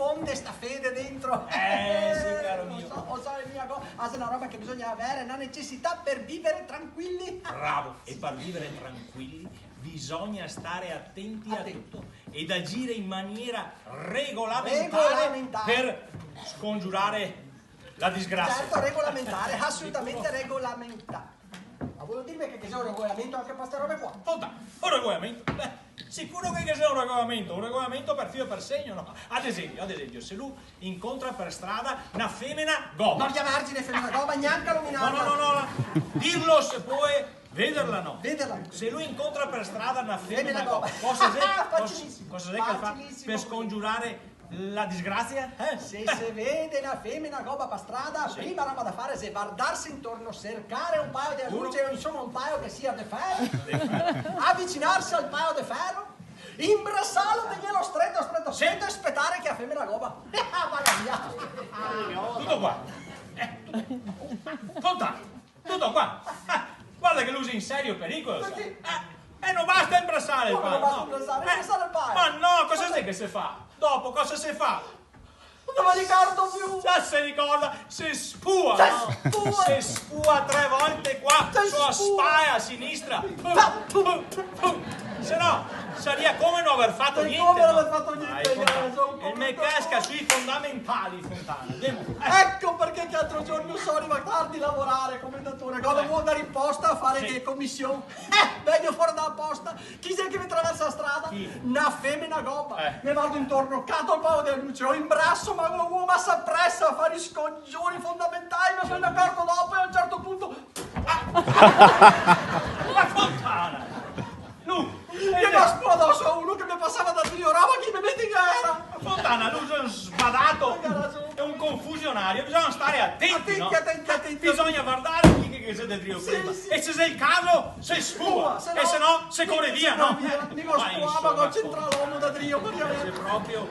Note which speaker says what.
Speaker 1: diffonde sta fede dentro.
Speaker 2: Sì, caro mio.
Speaker 1: Lo so, è mia cosa, è una roba che bisogna avere, una necessità per vivere tranquilli.
Speaker 2: Bravo, e per vivere tranquilli bisogna stare attenti a tutto ed agire in maniera regolamentare per scongiurare la disgrazia.
Speaker 1: Certo, regolamentare, assolutamente regolamentare. Ma vuol dirmi che c'è un regolamento anche per queste robe qua?
Speaker 2: Un regolamento? Beh, sicuro che c'è un regolamento per filo e per segno, no? Ad esempio, se lui incontra per strada una femmina gobba.
Speaker 1: Non chiamarci femmina gobba, neanche nominarla.
Speaker 2: No, dirlo se puoi, vederla no.
Speaker 1: Vederla.
Speaker 2: Se lui incontra per strada una femmina
Speaker 1: gobba.
Speaker 2: cosa
Speaker 1: Facilissimo.
Speaker 2: c'è che fa per scongiurare la disgrazia?
Speaker 1: Se si vede una femmina gobba per strada, prima roba da fare è guardarsi intorno, cercare un paio di luce, insomma un paio che sia di ferro, avvicinarsi al paio di ferro, imbrassarlo, tenerlo stretto, sento e aspettare che la femmina gobba.
Speaker 2: Tutto qua. Tutto qua. Guarda che l'usi in serio pericolo. E non basta imbrassare il paio.
Speaker 1: Non basta imbrassare il paio.
Speaker 2: Ma no, cosa sai che si fa? Dopo cosa si fa?
Speaker 1: Non me ricordo più.
Speaker 2: Già si ricorda, si spua, no? Si spua 3 volte qua, sulla spalla a sinistra. Se no, sarebbe come non aver fatto niente.
Speaker 1: Come non aver fatto niente.
Speaker 2: E me casca sui fondamentali, Fontana.
Speaker 1: Ecco perché che l'altro giorno sono arrivato tardi a lavorare, commendatore. Quando vuoi andare in posta a fare che commissione? Vengo fuori dalla posta. Chi sei che mi attraversa la strada? Una femmina gobba. Mi vado intorno, cado il paio della luce, ho imbrasso, ma una uomo si appressa a fare i scongiuri fondamentali, ma sono accorto dopo e a un certo punto...
Speaker 2: Ma Fontana!
Speaker 1: Io mi sparo addosso a uno che mi passava da Dio, roba che mi mette in gara!
Speaker 2: Fontana, lui è un sbadato, è un confusionario, bisogna stare attenti, no?
Speaker 1: Attenti.
Speaker 2: Bisogna guardare chi che c'è dentro prima. E se sei il caso, sei spua, e se no, se corre via, no?
Speaker 1: Dico spuama, non c'entra l'uomo da Dio,
Speaker 2: Sei proprio